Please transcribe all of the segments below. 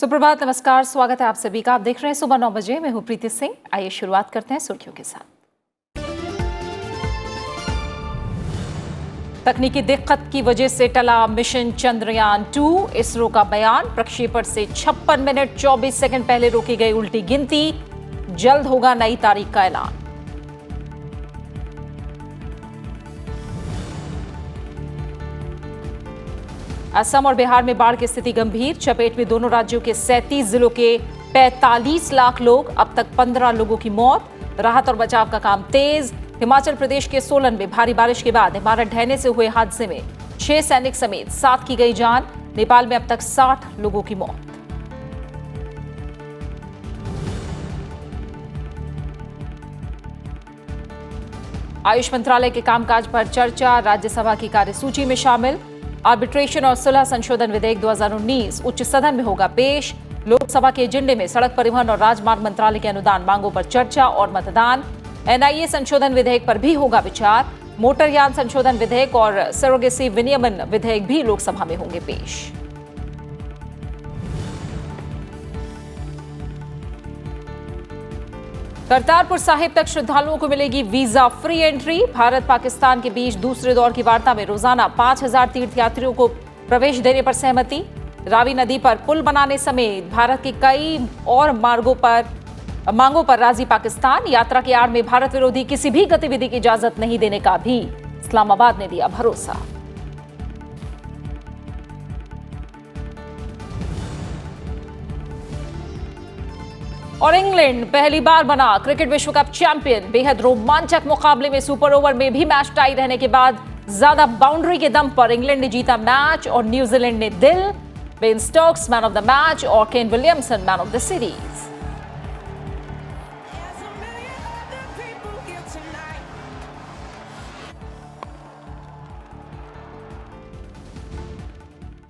सुप्रभात, नमस्कार, स्वागत है आप सभी का। आप देख रहे हैं सुबह 9 बजे। मैं हूं प्रीति सिंह। आइए शुरुआत करते हैं सुर्खियों के साथ। तकनीकी दिक्कत की वजह से टला मिशन चंद्रयान 2। इसरो का बयान, प्रक्षेपण से 56 मिनट 24 सेकंड पहले रोकी गई उल्टी गिनती। जल्द होगा नई तारीख का ऐलान। असम और बिहार में बाढ़ की स्थिति गंभीर, चपेट में दोनों राज्यों के 37 जिलों के 45 लाख लोग। अब तक 15 लोगों की मौत। राहत और बचाव का काम तेज। हिमाचल प्रदेश के सोलन में भारी बारिश के बाद इमारत ढहने से हुए हादसे में 6 सैनिक समेत 7 की गई जान। नेपाल में अब तक 60 लोगों की मौत। आयुष मंत्रालय के कामकाज पर चर्चा, राज्यसभा की कार्यसूची में शामिल। आर्बिट्रेशन और सुलह संशोधन विधेयक 2019 उच्च सदन में होगा पेश। लोकसभा के एजेंडे में सड़क परिवहन और राजमार्ग मंत्रालय के अनुदान मांगों पर चर्चा और मतदान। एनआईए संशोधन विधेयक पर भी होगा विचार। मोटरयान संशोधन विधेयक और सरोगेसी विनियमन विधेयक भी लोकसभा में होंगे पेश। करतारपुर साहिब तक श्रद्धालुओं को मिलेगी visa free entry. Bharat Pakistan के बीच दूसरे दौर की वार्ता में रोजाना 5000 तीर्थयात्रियों को प्रवेश देने पर सहमति। रावी नदी पर पुल बनाने समेत भारत के कई और मांगों पर राजी पाकिस्तान। यात्रा की आड़ में भारत विरोधी किसी भी गतिविधि की इजाजत नहीं देने का भी इस्लामाबाद ने दिया भरोसा। और इंग्लैंड पहली बार बना क्रिकेट विश्व कप चैंपियन। बेहद रोमांचक मुकाबले में सुपर ओवर में भी मैच टाई रहने के बाद ज्यादा बाउंड्री के दम पर इंग्लैंड ने जीता मैच और न्यूजीलैंड ने दिल। Ben Stokes man of the match और Ken Williamson man of the series.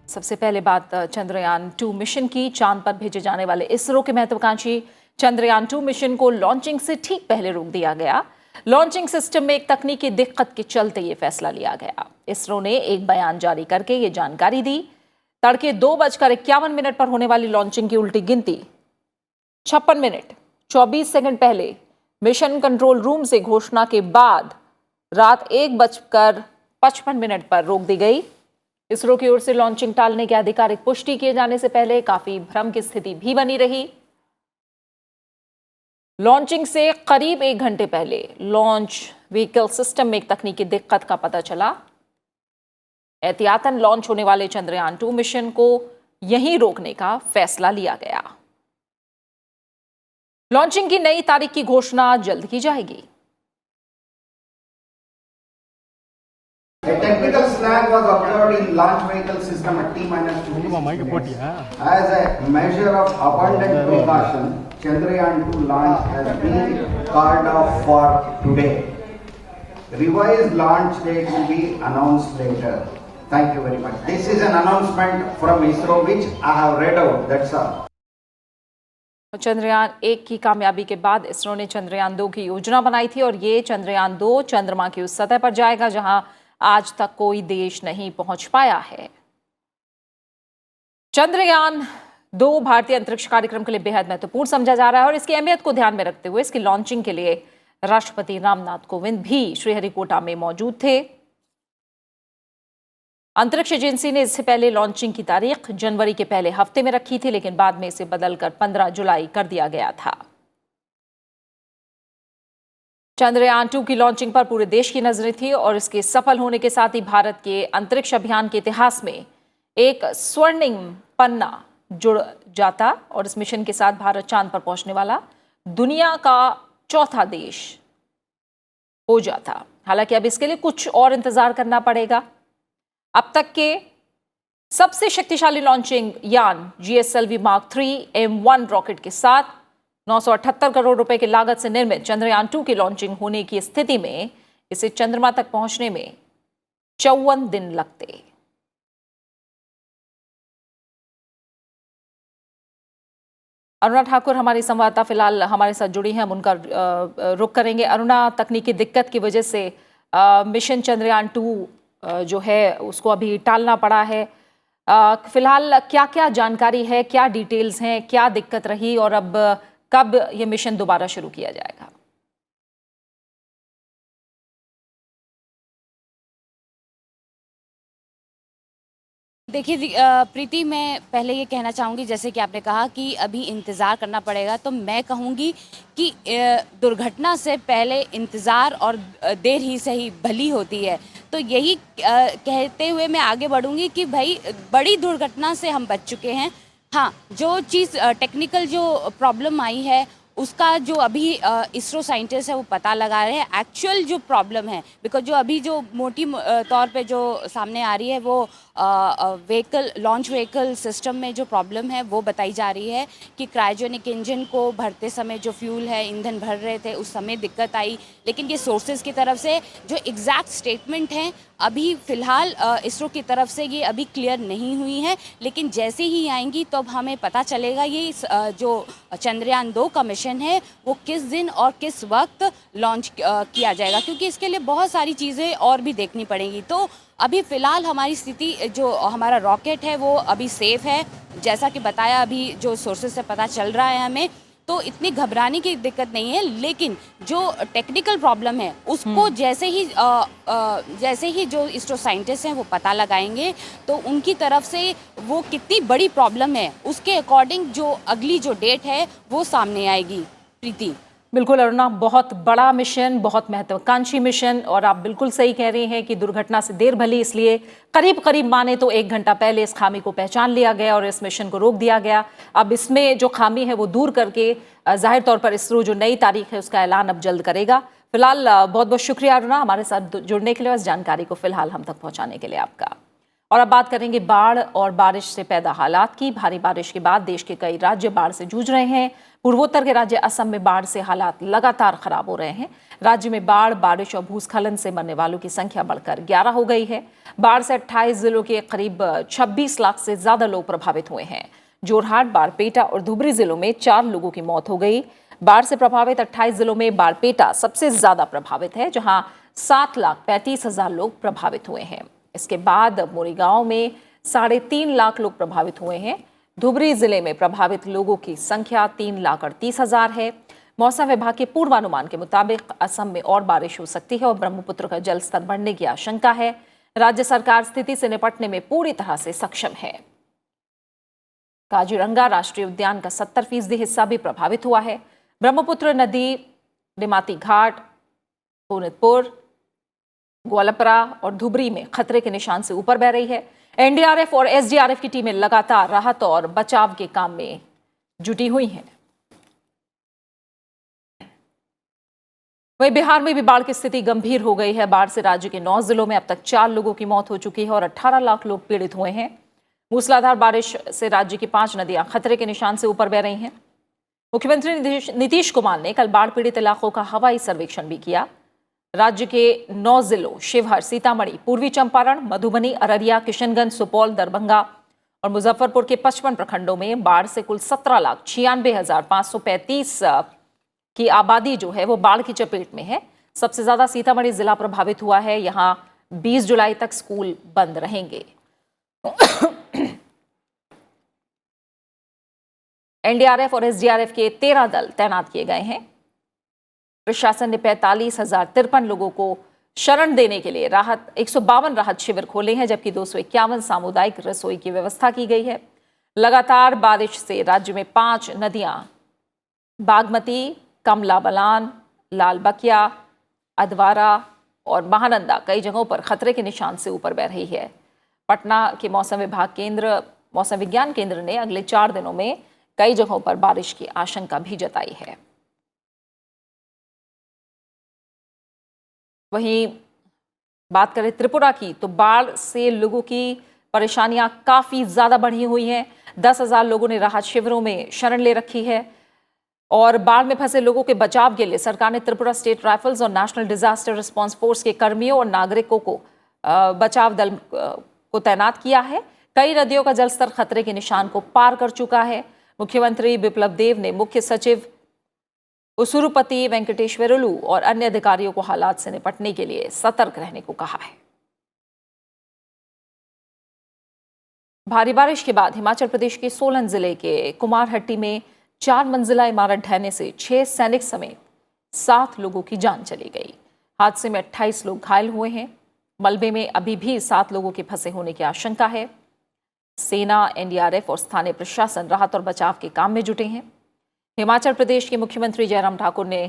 सबसे पहले बात चंद्रयान 2 मिशन की। चांद पर भेजे जाने वाले इसरो के महत्वाकांक्षी चंद्रयान 2 मिशन को लॉन्चिंग से ठीक पहले रोक दिया गया। लॉन्चिंग सिस्टम में एक तकनीकी दिक्कत के चलते यह फैसला लिया गया। इसरो ने एक बयान जारी करके ये जानकारी दी। तड़के 2:51 पर होने वाली लॉन्चिंग की उल्टी गिनती 56 मिनट 24 सेकंड पहले मिशन कंट्रोल रूम से घोषणा के बाद रात 1:55 पर रोक दी गई। इसरो की ओर से लॉन्चिंग टालने की आधिकारिक पुष्टि किए जाने से पहले काफी भ्रम की स्थिति भी बनी रही। लॉन्चिंग से करीब 1 घंटे पहले लॉन्च व्हीकल सिस्टम में एक तकनीकी दिक्कत का पता चला। एहतियातन लॉन्च होने वाले चंद्रयान 2 मिशन को यहीं रोकने का फैसला लिया गया। लॉन्चिंग की नई तारीख की घोषणा जल्द की जाएगी। A technical snag was observed in launch vehicle system at T-2 minutes. As a measure of abundant precaution, Chandrayaan 2 launch has been called off for today. Revised launch date will be announced later. Thank you very much. This is an announcement from ISRO which I have read out. That's all. Chandrayaan 1 की कामयाबी के बाद इसरो ने चंद्रयान 2 की योजना बनाई थी और ये चंद्रयान 2 चंद्रमा की उस सतह पर जाएगा जहां आज तक कोई देश नहीं पहुंच पाया है। चंद्रयान 2 भारतीय अंतरिक्ष कार्यक्रम के लिए बेहद महत्वपूर्ण समझा जा रहा है और इसकी अहमियत को ध्यान में रखते हुए इसकी लॉन्चिंग के लिए राष्ट्रपति रामनाथ कोविंद भी श्रीहरिकोटा में मौजूद थे। अंतरिक्ष एजेंसी ने इससे पहले लॉन्चिंग की तारीख जनवरी के पहले हफ्ते में रखी थी, लेकिन बाद में इसे बदलकर 15 जुलाई कर दिया गया था। चंद्रयान 2 की लॉन्चिंग पर पूरे देश की नजरें थी और इसके सफल होने के साथ ही भारत के अंतरिक्ष अभियान के इतिहास में एक स्वर्णिम पन्ना जुड़ जाता और इस मिशन के साथ भारत चांद पर पहुंचने वाला दुनिया का चौथा देश हो जाता। हालांकि अब इसके लिए कुछ और इंतजार करना पड़ेगा। अब तक के सबसे शक्तिशाली लॉन्चिंग यान GSLV Mark 3 M1 रॉकेट के साथ 978 करोड़ रुपए की लागत से निर्मित चंद्रयान 2 की लॉन्चिंग होने की स्थिति में इसे चंद्रमा तक पहुंचने में 54 दिन लगते। अरुणा ठाकुर हमारी संवाददाता फिलहाल हमारे साथ जुड़ी हैं, हम उनका रुख करेंगे। अरुणा, तकनीकी दिक्कत की वजह से मिशन चंद्रयान 2 जो है उसको अभी टालना पड़ा है। फिलहाल क्या क्या जानकारी है, क्या डिटेल्स हैं, क्या दिक्कत रही और अब कब ये मिशन दोबारा शुरू किया जाएगा? देखिए प्रीति, मैं पहले ये कहना चाहूँगी, जैसे कि आपने कहा कि अभी इंतज़ार करना पड़ेगा, तो मैं कहूँगी कि दुर्घटना से पहले इंतज़ार और देर ही सही भली होती है। तो यही कहते हुए मैं आगे बढ़ूँगी कि भाई बड़ी दुर्घटना से हम बच चुके हैं। हाँ, जो चीज़ टेक्निकल जो प्रॉब्लम आई है उसका जो अभी इसरो साइंटिस्ट है वो पता लगा रहे हैं एक्चुअल जो प्रॉब्लम है। बिकॉज जो अभी जो मोटी तौर पे जो सामने आ रही है वो व्हीकल लॉन्च व्हीकल सिस्टम में जो प्रॉब्लम है वो बताई जा रही है कि क्रायोजेनिक इंजन को भरते समय जो फ्यूल है ईंधन भर रहे थे उस समय दिक्कत आई। लेकिन ये सोर्सेज की तरफ से जो एग्जैक्ट स्टेटमेंट हैं अभी फ़िलहाल इसरो की तरफ से ये अभी क्लियर नहीं हुई हैं, लेकिन जैसे ही आएंगी तो अब हमें पता चलेगा ये जो चंद्रयान 2 का मिशन है वो किस दिन और किस वक्त लॉन्च किया जाएगा, क्योंकि इसके लिए बहुत सारी चीज़ें और भी देखनी पड़ेंगी। तो अभी फ़िलहाल हमारी स्थिति जो हमारा रॉकेट है वो अभी सेफ़ है, जैसा कि बताया अभी जो सोर्सेज से पता चल रहा है हमें, तो इतनी घबराने की दिक्कत नहीं है। लेकिन जो टेक्निकल प्रॉब्लम है उसको जैसे ही जो इसरो साइंटिस्ट हैं वो पता लगाएंगे तो उनकी तरफ से वो कितनी बड़ी प्रॉब्लम है उसके अकॉर्डिंग जो अगली जो डेट है वो सामने आएगी। प्रीति, बिल्कुल अरुणा, बहुत बड़ा मिशन, बहुत महत्वाकांक्षी मिशन और आप बिल्कुल सही कह रहे हैं कि दुर्घटना से देर भली, इसलिए करीब करीब माने तो 1 घंटा पहले इस खामी को पहचान लिया गया और इस मिशन को रोक दिया गया। अब इसमें जो खामी है वो दूर करके जाहिर तौर पर इसरो जो नई तारीख है उसका ऐलान अब जल्द करेगा। फिलहाल बहुत बहुत शुक्रिया अरुणा हमारे साथ जुड़ने के लिए और इस जानकारी को फिलहाल हम तक पहुँचाने के लिए आपका। और अब बात करेंगे बाढ़ और बारिश से पैदा हालात की। भारी बारिश के बाद देश के कई राज्य बाढ़ से जूझ रहे हैं। पूर्वोत्तर के राज्य असम में बाढ़ से हालात लगातार खराब हो रहे हैं। राज्य में बाढ़, बारिश और भूस्खलन से मरने वालों की संख्या बढ़कर 11 हो गई है। बाढ़ से 28 जिलों के करीब 26 लाख से ज्यादा लोग प्रभावित हुए हैं। जोरहाट, बारपेटा और धुबरी जिलों में 4 लोगों की मौत हो गई। बाढ़ से प्रभावित 28 जिलों में बारपेटा सबसे ज्यादा प्रभावित है, जहां 7,35,000 लोग प्रभावित हुए हैं। इसके बाद मोरीगांव में 3.5 लाख लोग प्रभावित हुए हैं। धुबरी जिले में प्रभावित लोगों की संख्या 3,38,000 है। मौसम विभाग के पूर्वानुमान के मुताबिक असम में और बारिश हो सकती है और ब्रह्मपुत्र का जल स्तर बढ़ने की आशंका है। राज्य सरकार स्थिति से निपटने में पूरी तरह से सक्षम है। काजीरंगा राष्ट्रीय उद्यान का 70% हिस्सा भी प्रभावित हुआ है। ब्रह्मपुत्र नदी निमाती घाट, सोनितपुर, ग्वालपरा और धुबरी में खतरे के निशान से ऊपर बह रही है। एनडीआरएफ और एसडीआरएफ की टीमें लगातार राहत और बचाव के काम में जुटी हुई हैं। वहीं बिहार में भी बाढ़ की स्थिति गंभीर हो गई है। बाढ़ से राज्य के 9 जिलों में अब तक 4 लोगों की मौत हो चुकी है और 18 लाख लोग पीड़ित हुए हैं। मूसलाधार बारिश से राज्य की 5 नदियां खतरे के निशान से ऊपर बह रही हैं। मुख्यमंत्री नीतीश कुमार ने कल बाढ़ पीड़ित इलाकों का हवाई सर्वेक्षण भी किया। राज्य के 9 जिलों शिवहर, सीतामढ़ी, पूर्वी चंपारण, मधुबनी, अररिया, किशनगंज, सुपौल, दरभंगा और मुजफ्फरपुर के 55 प्रखंडों में बाढ़ से कुल 17,96,535 की आबादी जो है वो बाढ़ की चपेट में है। सबसे ज्यादा सीतामढ़ी जिला प्रभावित हुआ है। यहां 20 जुलाई तक स्कूल बंद रहेंगे। एनडीआरएफ और एसडीआरएफ के 13 दल तैनात किए गए हैं। प्रशासन ने 45,053 लोगों को शरण देने के लिए 152 राहत शिविर खोले हैं, जबकि 251 सामुदायिक रसोई की व्यवस्था की गई है। लगातार बारिश से राज्य में 5 नदियां बागमती, कमला बलान, लालबकिया, अधवारा और महानंदा कई जगहों पर खतरे के निशान से ऊपर बह रही है। पटना के मौसम विज्ञान केंद्र ने अगले 4 दिनों में कई जगहों पर बारिश की आशंका भी जताई है। वहीं बात करें त्रिपुरा की, तो बाढ़ से लोगों की परेशानियां काफी ज्यादा बढ़ी हुई हैं। 10,000 लोगों ने राहत शिविरों में शरण ले रखी है और बाढ़ में फंसे लोगों के बचाव के लिए सरकार ने त्रिपुरा स्टेट राइफल्स और नेशनल डिजास्टर रिस्पांस फोर्स के कर्मियों और नागरिकों को बचाव दल को तैनात किया है। कई नदियों का जलस्तर खतरे के निशान को पार कर चुका है। मुख्यमंत्री बिप्लब देव ने मुख्य सचिव उसुरुपति वेंकटेश्वरलू और अन्य अधिकारियों को हालात से निपटने के लिए सतर्क रहने को कहा है। भारी बारिश के बाद हिमाचल प्रदेश के सोलन जिले के कुमारहट्टी में 4 मंजिला इमारत ढहने से 6 सैनिक समेत 7 लोगों की जान चली गई। हादसे में 28 लोग घायल हुए हैं। मलबे में अभी भी 7 लोगों के फंसे होने की आशंका है। सेना, एनडीआरएफ और स्थानीय प्रशासन राहत और बचाव के काम में जुटे हैं। हिमाचल प्रदेश के मुख्यमंत्री जयराम ठाकुर ने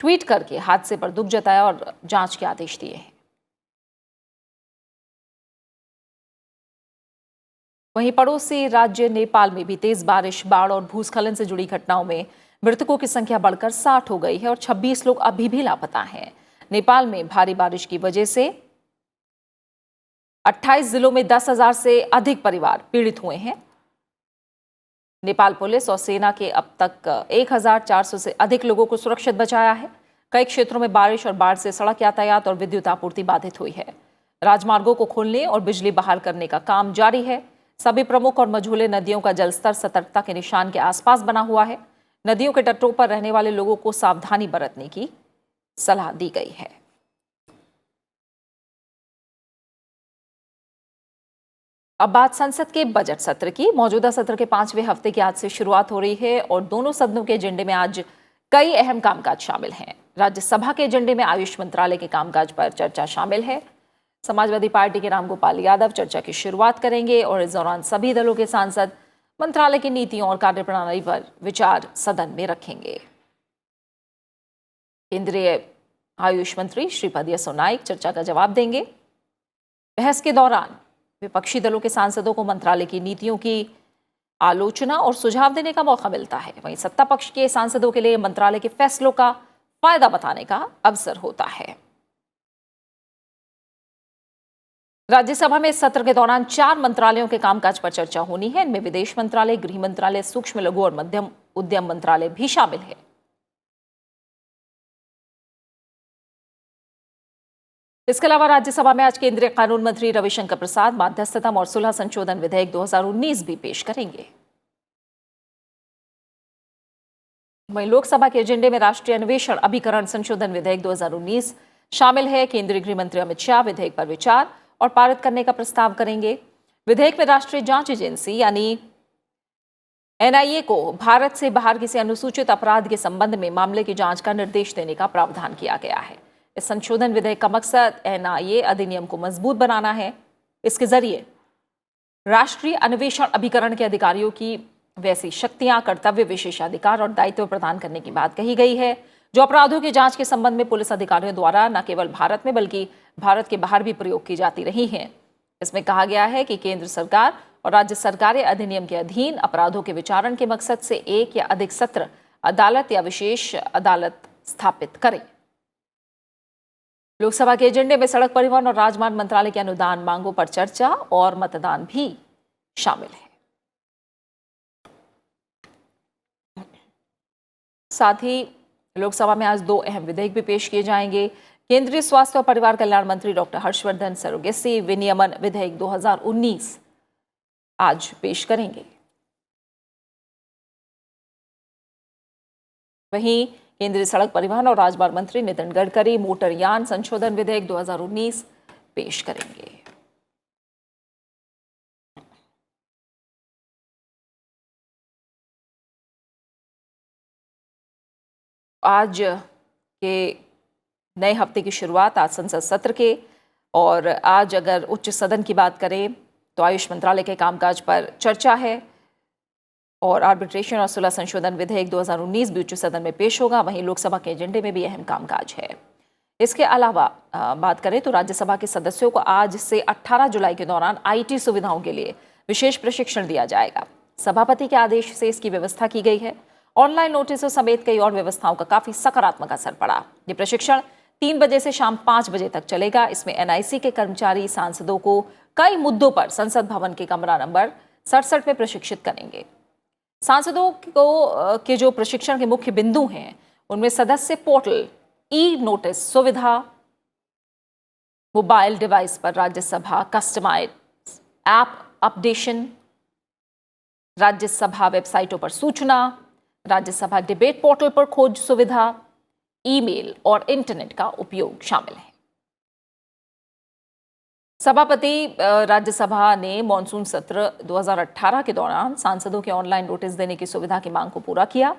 ट्वीट करके हादसे पर दुख जताया और जांच के आदेश दिए हैं। वहीं पड़ोसी राज्य नेपाल में भी तेज बारिश, बाढ़ और भूस्खलन से जुड़ी घटनाओं में मृतकों की संख्या बढ़कर 60 हो गई है और 26 लोग अभी भी लापता हैं। नेपाल में भारी बारिश की वजह से 28 जिलों में 10,000 से अधिक परिवार पीड़ित हुए हैं। नेपाल पुलिस और सेना के अब तक 1,400 से अधिक लोगों को सुरक्षित बचाया है। कई क्षेत्रों में बारिश और बाढ़ से सड़क यातायात और विद्युत आपूर्ति बाधित हुई है। राजमार्गों को खोलने और बिजली बहाल करने का काम जारी है। सभी प्रमुख और मझोले नदियों का जलस्तर सतर्कता के निशान के आसपास बना हुआ है। नदियों के तटों पर रहने वाले लोगों को सावधानी बरतने की सलाह दी गई है। अब बात संसद के बजट सत्र की। मौजूदा सत्र के 5वें हफ्ते की आज से शुरुआत हो रही है और दोनों सदनों के एजेंडे में आज कई अहम कामकाज शामिल हैं। राज्यसभा के एजेंडे में आयुष मंत्रालय के कामकाज पर चर्चा शामिल है। समाजवादी पार्टी के रामगोपाल यादव चर्चा की शुरुआत करेंगे और इस दौरान सभी दलों के सांसद मंत्रालय की नीतियों और कार्यप्रणाली पर विचार सदन में रखेंगे। केंद्रीय आयुष मंत्री श्रीपद यसो नाइक चर्चा का जवाब देंगे। बहस के दौरान विपक्षी दलों के सांसदों को मंत्रालय की नीतियों की आलोचना और सुझाव देने का मौका मिलता है। वहीं सत्ता पक्ष के सांसदों के लिए मंत्रालय के फैसलों का फायदा बताने का अवसर होता है। राज्यसभा में इस सत्र के दौरान 4 मंत्रालयों के कामकाज पर चर्चा होनी है। इनमें विदेश मंत्रालय, गृह मंत्रालय, सूक्ष्म लघु और मध्यम उद्यम मंत्रालय भी शामिल है। इसके अलावा राज्यसभा में आज केंद्रीय कानून मंत्री रविशंकर प्रसाद मध्यस्थता और सुलह संशोधन विधेयक 2019 भी पेश करेंगे। वहीं लोकसभा के एजेंडे में राष्ट्रीय अन्वेषण अभिकरण संशोधन विधेयक 2019 शामिल है। केंद्रीय गृह मंत्री अमित शाह विधेयक पर विचार और पारित करने का प्रस्ताव करेंगे। विधेयक में राष्ट्रीय जांच एजेंसी यानी एनआईए को भारत से बाहर किसी अनुसूचित अपराध के संबंध में मामले की जांच का निर्देश देने का प्रावधान किया गया है। इस संशोधन विधेयक का मकसद एनआईए अधिनियम को मजबूत बनाना है। इसके जरिए राष्ट्रीय अन्वेषण अभिकरण के अधिकारियों की वैसी शक्तियां, कर्तव्य, विशेषाधिकार और दायित्व प्रदान करने की बात कही गई है जो अपराधों की जांच के संबंध में पुलिस अधिकारियों द्वारा न केवल भारत में बल्कि भारत के बाहर भी प्रयोग की जाती रही हैं। इसमें कहा गया है कि केंद्र सरकार और राज्य सरकारें अधिनियम के अधीन अपराधों के विचारण के मकसद से एक या अधिक सत्र अदालत या विशेष अदालत स्थापित करें। लोकसभा के एजेंडे में सड़क परिवहन और राजमार्ग मंत्रालय के अनुदान मांगों पर चर्चा और मतदान भी शामिल है। साथ ही लोकसभा में आज 2 अहम विधेयक भी पेश किए जाएंगे। केंद्रीय स्वास्थ्य और परिवार कल्याण मंत्री डॉक्टर हर्षवर्धन सरोगेसी विनियमन विधेयक 2019 आज पेश करेंगे। वहीं केंद्रीय सड़क परिवहन और राजमार्ग मंत्री नितिन गडकरी मोटरयान संशोधन विधेयक 2019 पेश करेंगे। आज के नए हफ्ते की शुरुआत आज संसद सत्र के और आज अगर उच्च सदन की बात करें तो आयुष मंत्रालय के कामकाज पर चर्चा है और आर्बिट्रेशन और सुलह संशोधन विधेयक 2019 भी उच्च सदन में पेश होगा। वहीं लोकसभा के एजेंडे में भी अहम कामकाज है। इसके अलावा बात करें तो राज्यसभा के सदस्यों को आज से 18 जुलाई के दौरान आईटी सुविधाओं के लिए विशेष प्रशिक्षण दिया जाएगा। सभापति के आदेश से इसकी व्यवस्था की गई है। ऑनलाइन नोटिसों समेत कई और व्यवस्थाओं का काफी सकारात्मक असर पड़ा। ये प्रशिक्षण 3 बजे से शाम 5 बजे तक चलेगा। इसमें एनआईसी के कर्मचारी सांसदों को कई मुद्दों पर संसद भवन के कमरा नंबर 67 में प्रशिक्षित करेंगे। सांसदों को के जो प्रशिक्षण के मुख्य बिंदु हैं उनमें सदस्य पोर्टल, ई नोटिस सुविधा, मोबाइल डिवाइस पर Rajya Sabha customise app updation, Rajya Sabha वेबसाइटों पर सूचना, राज्यसभा डिबेट पोर्टल पर खोज सुविधा, ईमेल और इंटरनेट का उपयोग शामिल है। सभापति राज्यसभा ने मॉनसून सत्र 2018 के दौरान सांसदों के ऑनलाइन नोटिस देने की सुविधा की मांग को पूरा किया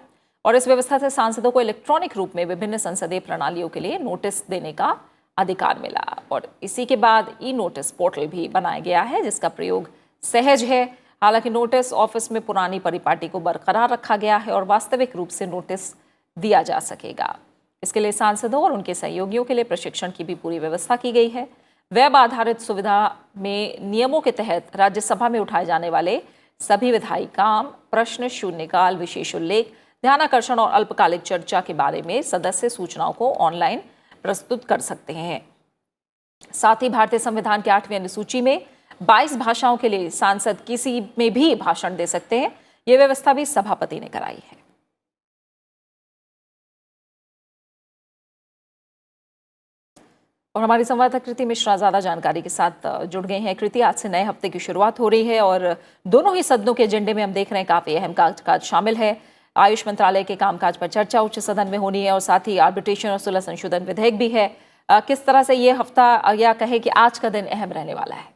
और इस व्यवस्था से सांसदों को इलेक्ट्रॉनिक रूप में विभिन्न संसदीय प्रणालियों के लिए नोटिस देने का अधिकार मिला और इसी के बाद ई नोटिस पोर्टल भी बनाया गया है जिसका प्रयोग सहज है। हालांकि नोटिस ऑफिस में पुरानी परिपाटी को बरकरार रखा गया है और वास्तविक रूप से नोटिस दिया जा सकेगा। इसके लिए सांसदों और उनके सहयोगियों के लिए प्रशिक्षण की भी पूरी व्यवस्था की गई है। वेब आधारित सुविधा में नियमों के तहत राज्यसभा में उठाए जाने वाले सभी विधायी काम, प्रश्न, शून्यकाल, विशेष उल्लेख, ध्यानाकर्षण और अल्पकालिक चर्चा के बारे में सदस्य सूचनाओं को ऑनलाइन प्रस्तुत कर सकते हैं। साथ ही भारतीय संविधान के 8वें अनुसूची में 22 भाषाओं के लिए सांसद किसी में भी भाषण दे सकते हैं। यह व्यवस्था भी सभापति ने कराई है। और हमारी संवाददाता कृति मिश्रा ज्यादा जानकारी के साथ जुड़ गए हैं। कृति, आज से नए हफ्ते की शुरुआत हो रही है और दोनों ही सदनों के एजेंडे में हम देख रहे हैं काफी अहम काज शामिल है। आयुष मंत्रालय के कामकाज पर चर्चा उच्च सदन में होनी है और साथ ही आर्बिट्रेशन और सुलह संशोधन विधेयक भी है। किस तरह से ये हफ्ता या कहे कि आज का दिन अहम रहने वाला है?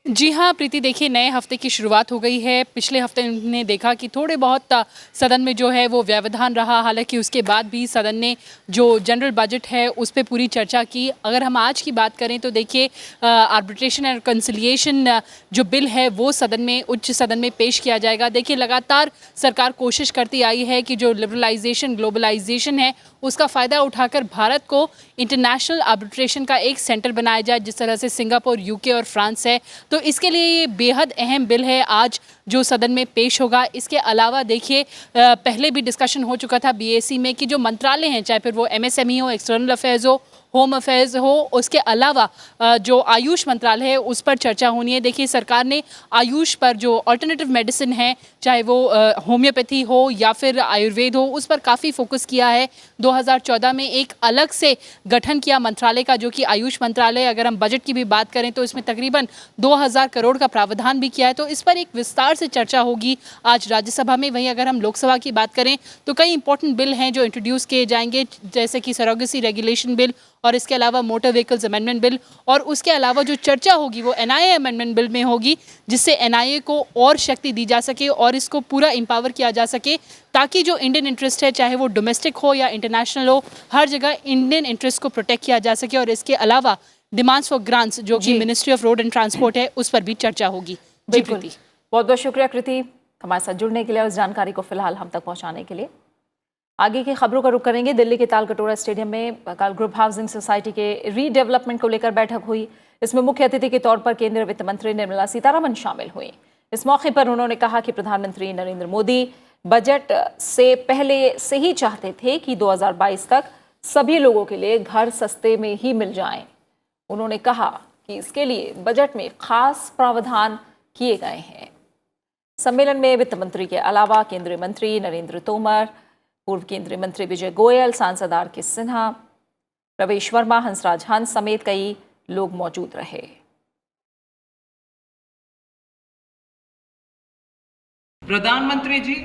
जी हाँ प्रीति, देखिए नए हफ्ते की शुरुआत हो गई है। पिछले हफ्ते ने देखा कि थोड़े बहुत सदन में जो है वो व्यवधान रहा, हालांकि उसके बाद भी सदन ने जो जनरल बजट है उस पर पूरी चर्चा की। अगर हम आज की बात करें तो देखिए आर्बिट्रेशन एंड कंसिलिएशन जो बिल है वो सदन में, उच्च सदन में पेश किया जाएगा। देखिए लगातार सरकार कोशिश करती आई है कि जो लिबरलाइजेशन, ग्लोबलाइजेशन है उसका फ़ायदा उठाकर भारत को इंटरनेशनल आर्बिट्रेशन का एक सेंटर बनाया जाए, जिस तरह से सिंगापुर, यूके और फ्रांस है। तो इसके लिए ये बेहद अहम बिल है आज जो सदन में पेश होगा। इसके अलावा देखिए पहले भी डिस्कशन हो चुका था बीएसी में कि जो मंत्रालय हैं, चाहे फिर वो एमएसएमई हो, एक्सटर्नल अफेयर्स हो, होम अफेयर्स हो, उसके अलावा जो आयुष मंत्रालय है उस पर चर्चा होनी है। देखिए सरकार ने आयुष पर जो अल्टरनेटिव मेडिसिन है, चाहे वो होम्योपैथी हो या फिर आयुर्वेद हो, उस पर काफ़ी फोकस किया है। 2014 में एक अलग से गठन किया मंत्रालय का, जो कि आयुष मंत्रालय। अगर हम बजट की भी बात करें तो इसमें तकरीबन 2000 करोड़ का प्रावधान भी किया है। तो इस पर एक विस्तार से चर्चा होगी आज राज्यसभा में। वहीं अगर हम लोकसभा की बात करें तो कई इंपॉर्टेंट बिल हैं जो इंट्रोड्यूस किए जाएंगे, जैसे कि सरोगेसी रेगुलेशन बिल और इसके अलावा मोटर व्हीकल्स अमेंडमेंट बिल। और उसके अलावा जो चर्चा होगी वो एनआईए अमेंडमेंट बिल में होगी, जिससे एनआईए को और शक्ति दी जा सके और इसको पूरा एम्पावर किया जा सके, ताकि जो इंडियन इंटरेस्ट है, चाहे वो डोमेस्टिक हो या इंटरनेशनल हो, हर जगह इंडियन इंटरेस्ट को प्रोटेक्ट किया जा सके। और इसके अलावा डिमांड्स फॉर ग्रांट्स जो कि ministry of road and transport है उस पर भी चर्चा होगी। जी प्रीति, बहुत बहुत शुक्रिया कृति हमारे साथ जुड़ने के लिए और इस जानकारी को फिलहाल हम तक पहुंचाने के लिए। आगे की खबरों का रुख करेंगे। दिल्ली के तालकटोरा स्टेडियम में कल ग्रुप हाउसिंग सोसाइटी के रीडेवलपमेंट को लेकर बैठक हुई। इसमें मुख्य अतिथि के तौर पर केंद्रीय वित्त मंत्री निर्मला सीतारमण शामिल हुई। इस मौके पर उन्होंने कहा कि प्रधानमंत्री नरेंद्र मोदी बजट से पहले से ही चाहते थे कि 2022 तक सभी लोगों के लिए घर सस्ते में ही मिल जाएं। उन्होंने कहा कि इसके लिए बजट में खास प्रावधान किए गए हैं। सम्मेलन में वित्त मंत्री के अलावा केंद्रीय मंत्री नरेंद्र तोमर, पूर्व केंद्रीय मंत्री विजय गोयल, सांसद आर.के. सिन्हा, प्रवेश वर्मा, हंसराज हंस समेत कई लोग मौजूद रहे। प्रधानमंत्री जी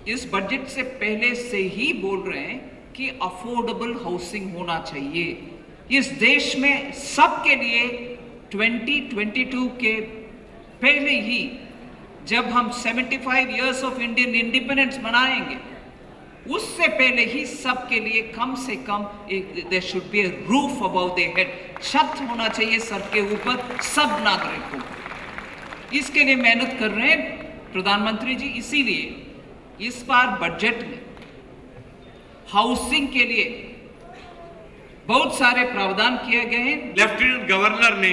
इस बजट से पहले से ही बोल रहे हैं कि अफोर्डेबल हाउसिंग होना चाहिए इस देश में सबके लिए। 2022 के पहले ही जब हम 75 इयर्स ऑफ इंडियन इंडिपेंडेंस मनाएंगे, उससे पहले ही सबके लिए कम से कम there should be a roof about their head, छत होना चाहिए सर के ऊपर सब नागरिकों को। इसके लिए मेहनत कर रहे हैं प्रधानमंत्री जी। इसीलिए इस बार बजट में हाउसिंग के लिए बहुत सारे प्रावधान किए गए हैं। लेफ्टिनेंट गवर्नर ने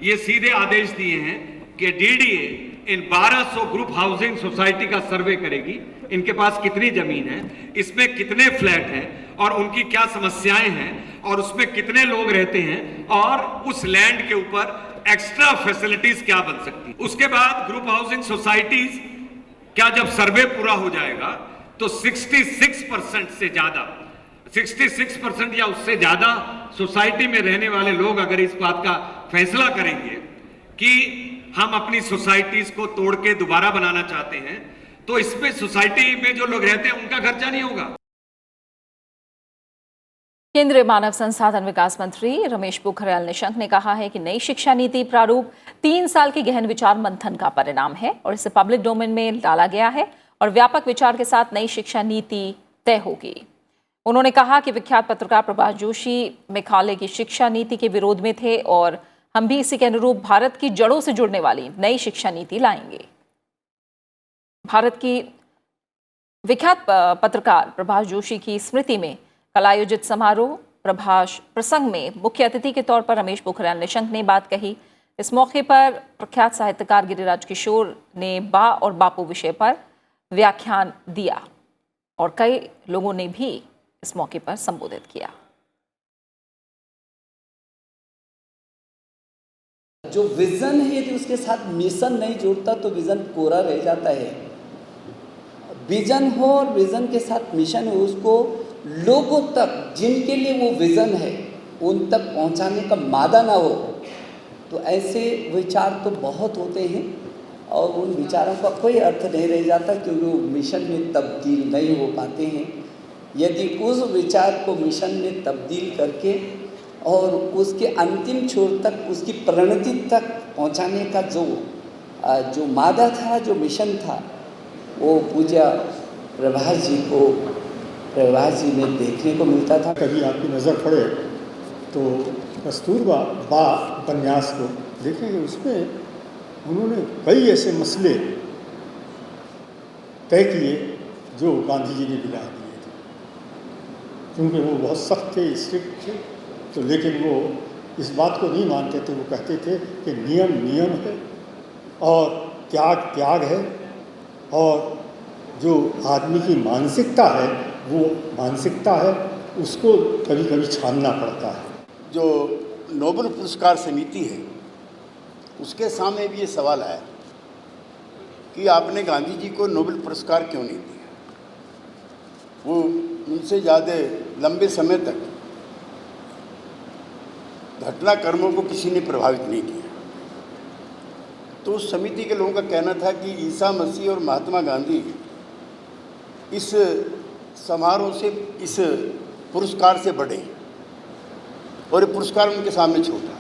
ये सीधे आदेश दिए हैं कि डीडीए इन 1200 ग्रुप हाउसिंग सोसाइटी का सर्वे करेगी, इनके पास कितनी जमीन है, इसमें कितने फ्लैट हैं और उनकी क्या समस्याएं हैं और उसमें कितने लोग रहते हैं और उस लैंड के ऊपर एक्स्ट्रा फैसिलिटीज क्या बन सकती। उसके बाद ग्रुप हाउसिंग सोसाइटीज क्या जब सर्वे पूरा हो जाएगा तो 66% से ज्यादा 66% या उससे ज्यादा सोसाइटी में रहने वाले लोग अगर इस बात का फैसला करेंगे कि हम अपनी सोसाइटीज को तोड़ के दोबारा बनाना चाहते हैं, तो इसमें सोसाइटी में जो लोग रहते हैं उनका खर्चा नहीं होगा। केंद्रीय मानव संसाधन विकास मंत्री रमेश पोखरियाल निशंक ने कहा है कि नई शिक्षा नीति प्रारूप 3 साल के गहन विचार मंथन का परिणाम है और इसे पब्लिक डोमेन में डाला गया है और व्यापक विचार के साथ नई शिक्षा नीति तय होगी। उन्होंने कहा कि विख्यात पत्रकार प्रभाष जोशी मेघालय की शिक्षा नीति के विरोध में थे और हम भी इसी के अनुरूप भारत की जड़ों से जुड़ने वाली नई शिक्षा नीति लाएंगे। भारत की विख्यात पत्रकार प्रभाष जोशी की स्मृति में कल आयोजित समारोह प्रभाष प्रसंग में मुख्य अतिथि के तौर पर रमेश पोखरियाल निशंक ने बात कही। इस मौके पर प्रख्यात साहित्यकार गिरिराज किशोर ने बा और बापू विषय पर व्याख्यान दिया और कई लोगों ने भी इस मौके पर संबोधित किया। जो विजन है यदि उसके साथ मिशन नहीं जुड़ता तो विजन कोरा रह जाता है। विजन हो और विजन के साथ मिशन हो, उसको लोगों तक जिनके लिए वो विजन है उन तक पहुंचाने का मादा ना हो, तो ऐसे विचार तो बहुत होते हैं और उन विचारों का कोई अर्थ नहीं रह जाता क्योंकि वो मिशन में तब्दील नहीं हो पाते हैं। यदि उस विचार को मिशन में तब्दील करके और उसके अंतिम छोर तक, उसकी परिणति तक पहुंचाने का जो मादा था, जो मिशन था, वो पूज्य प्रभाष जी में देखने को मिलता था। कभी आपकी नज़र पड़े तो कस्तूरबा बा उपन्यास को देखेंगे, उसमें उन्होंने कई ऐसे मसले तय किए जो गांधी जी ने गिरा दिए थे, क्योंकि वो बहुत सख्त थे, स्ट्रिक्ट थे, तो लेकिन वो इस बात को नहीं मानते थे। वो कहते थे कि नियम नियम है और त्याग त्याग है और जो आदमी की मानसिकता है वो मानसिकता है, उसको कभी कभी छानना पड़ता है। जो नोबेल पुरस्कार समिति है उसके सामने भी ये सवाल आया कि आपने गांधी जी को नोबेल पुरस्कार क्यों नहीं दिया। वो उनसे ज़्यादा लंबे समय तक घटनाक्रमों को किसी ने प्रभावित नहीं किया। तो उस समिति के लोगों का कहना था कि ईसा मसीह और महात्मा गांधी इस समारोह से, इस पुरस्कार से बढ़े और ये पुरस्कार उनके सामने छोटा।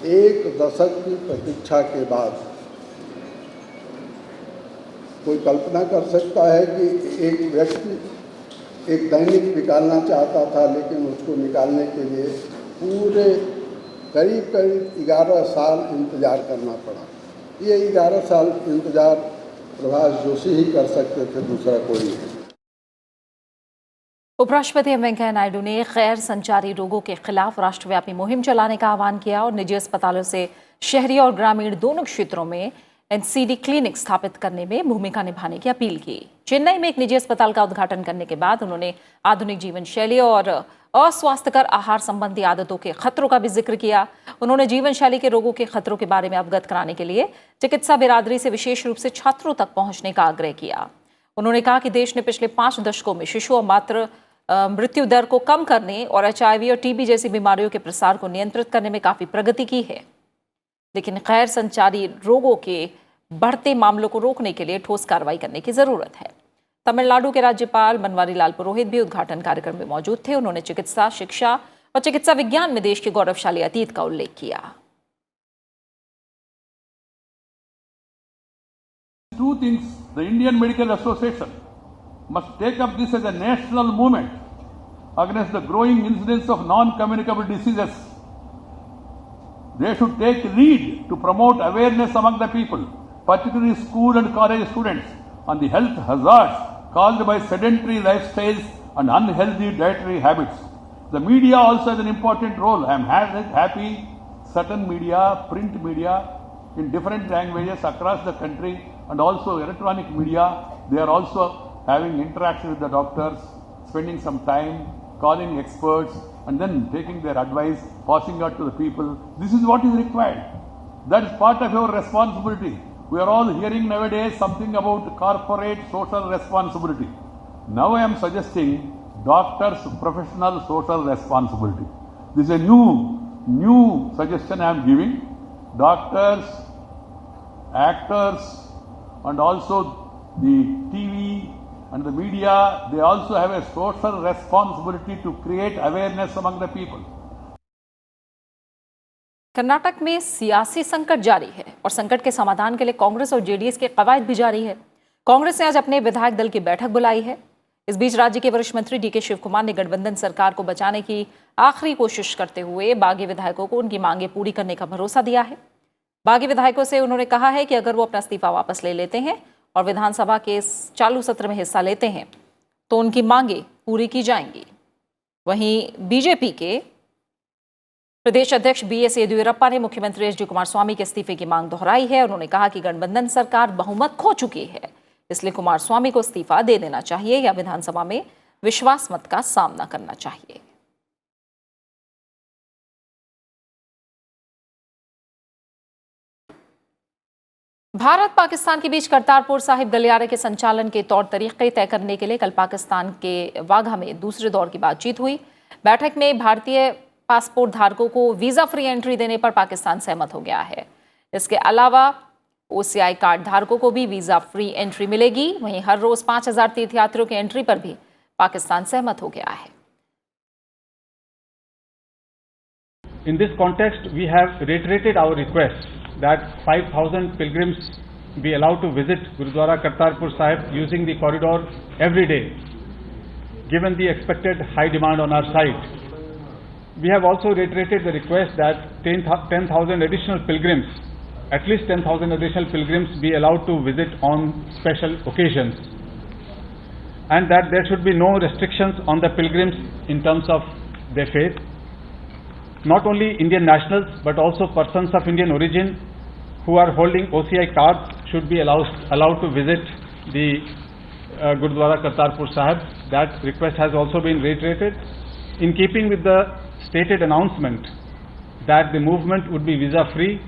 एक दशक की प्रतीक्षा के बाद कोई कल्पना कर सकता है कि एक व्यक्ति एक दैनिक निकालना चाहता था, लेकिन उसको निकालने के लिए पूरे करीब 11 साल इंतज़ार करना पड़ा। ये 11 साल इंतज़ार प्रभाष जोशी ही कर सकते थे, दूसरा कोई नहीं। उपराष्ट्रपति एम वेंकैया नायडू ने गैर संचारी रोगों के खिलाफ राष्ट्रव्यापी मुहिम चलाने का आह्वान किया और निजी अस्पतालों से शहरी और ग्रामीण दोनों क्षेत्रों में एनसीडी क्लिनिक स्थापित करने में भूमिका निभाने की अपील की। चेन्नई में एक निजी अस्पताल का उद्घाटन करने के बाद उन्होंने आधुनिक जीवन शैली और अस्वास्थ्यकर आहार संबंधी आदतों के खतरों का भी जिक्र किया। उन्होंने जीवन शैली के रोगों के खतरों के बारे में अवगत कराने के लिए चिकित्सा बिरादरी से विशेष रूप से छात्रों तक पहुंचने का आग्रह किया। उन्होंने कहा कि देश ने पिछले 5 दशकों में शिशु और मातृ मृत्यु दर को कम करने और HIV और TB जैसी बीमारियों के प्रसार को नियंत्रित करने में काफ़ी प्रगति की है, लेकिन गैर संचारी रोगों के बढ़ते मामलों को रोकने के लिए ठोस कार्रवाई करने की ज़रूरत है। तमिलनाडु के राज्यपाल बनवारीलाल पुरोहित भी उद्घाटन कार्यक्रम में मौजूद थे। उन्होंने चिकित्सा, शिक्षा और चिकित्सा विज्ञान में देश के गौरवशाली अतीत का उल्लेख किया। Two things, the Indian Medical Association must take up this as a national movement against the growing incidence of non-communicable diseases. They should take lead to promote awareness among the people, particularly school and college students, on the health hazards caused by sedentary lifestyles and unhealthy dietary habits. The media also has an important role. I am happy certain media, print media in different languages across the country and also electronic media, they are also having interaction with the doctors, spending some time, calling experts and then taking their advice, passing out to the people. This is what is required. That is part of our responsibility. We are all hearing nowadays something about corporate social responsibility. Now I am suggesting doctors' professional social responsibility. This is a new suggestion I am giving. Doctors, actors and also the TV and the media, they also have a social responsibility to create awareness among the people. Karnataka में सियासी संकट जारी है और संकट के समाधान के लिए कांग्रेस और जेडीएस के कवायद भी जारी है। कांग्रेस ने आज अपने विधायक दल की बैठक बुलाई है। इस बीच राज्य के वरिष्ठ मंत्री डीके शिव कुमार ने गठबंधन सरकार को बचाने की आखिरी कोशिश करते हुए बागी विधायकों को उनकी मांगे पूरी करने का भरोसा दिया है। बागी विधायकों से उन्होंने कहा है कि अगर वो अपना इस्तीफा वापस ले लेते हैं और विधानसभा के चालू सत्र में हिस्सा लेते हैं तो उनकी मांगे पूरी की जाएंगी। वहीं बीजेपी के प्रदेश अध्यक्ष बीएस येदियुरप्पा ने मुख्यमंत्री एचडी कुमारस्वामी के इस्तीफे की मांग दोहराई है। उन्होंने कहा कि गठबंधन सरकार बहुमत खो चुकी है, इसलिए कुमारस्वामी को इस्तीफा दे देना चाहिए या विधानसभा में विश्वास मत का सामना करना चाहिए। भारत पाकिस्तान के बीच करतारपुर साहिब गलियारे के संचालन के तौर तरीके तय करने के लिए कल पाकिस्तान के वाघा में दूसरे दौर की बातचीत हुई। बैठक में भारतीय पासपोर्ट धारकों को वीजा फ्री एंट्री देने पर पाकिस्तान सहमत हो गया है। इसके अलावा ओसीआई कार्ड धारकों को भी वीजा फ्री एंट्री मिलेगी। वहीं हर रोज 5000 तीर्थयात्रियों की एंट्री पर भी पाकिस्तान सहमत हो गया है। In this context, we have reiterated our request that 5,000 pilgrims be allowed to visit Gurudwara Kartarpur Sahib using the corridor every day, given the expected high demand on our side. We have also reiterated the request that 10,000 additional pilgrims, at least 10,000 additional pilgrims be allowed to visit on special occasions, and that there should be no restrictions on the pilgrims in terms of their faith. Not only Indian nationals but also persons of Indian origin who are holding OCI cards should be allowed to visit the Gurudwara Kartarpur Sahib. That request has also been reiterated. In keeping with the stated announcement that the movement would be visa free,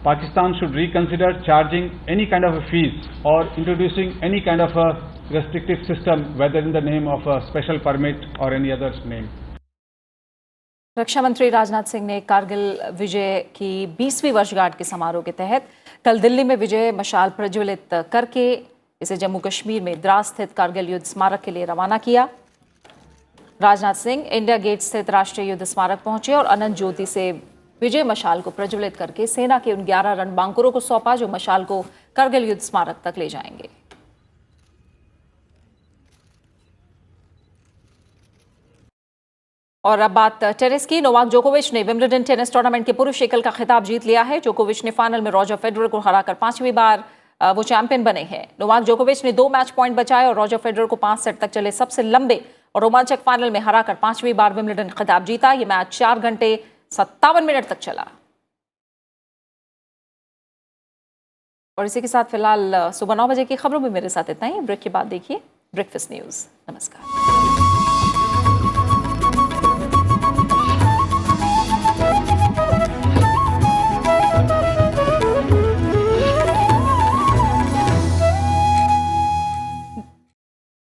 Pakistan should reconsider charging any kind of a fees or introducing any kind of a restrictive system, whether in the name of a special permit or any other name. रक्षा मंत्री राजनाथ सिंह ने कारगिल विजय की 20वीं वर्षगांठ के समारोह के तहत कल दिल्ली में विजय मशाल प्रज्वलित करके इसे जम्मू कश्मीर में द्रास स्थित कारगिल युद्ध स्मारक के लिए रवाना किया। राजनाथ सिंह इंडिया गेट स्थित राष्ट्रीय युद्ध स्मारक पहुंचे और अनंत ज्योति से विजय मशाल को प्रज्वलित करके सेना के उन 11 रणबांकुरों को सौंपा जो मशाल को कारगिल युद्ध स्मारक तक ले जाएंगे। और अब बात टेनिस की। नोवाक जोकोविच ने विंबलडन टेनिस टूर्नामेंट के पुरुष एकल का खिताब जीत लिया है। जोकोविच ने फाइनल में रॉजर फेडरर को हराकर 5वीं बार वो चैंपियन बने हैं। नोवाक जोकोविच ने 2 मैच पॉइंट बचाए और रॉजर फेडरर को 5 सेट तक चले सबसे लंबे और रोमांचक फाइनल में हराकर 5वीं बार विंबलडन खिताब जीता। ये मैच 4 घंटे 57 मिनट तक चला। और इसी के साथ फिलहाल सुबह 9 बजे की खबरों में मेरे साथ इतना ही। ब्रेक के बाद देखिए ब्रेकफास्ट न्यूज। नमस्कार।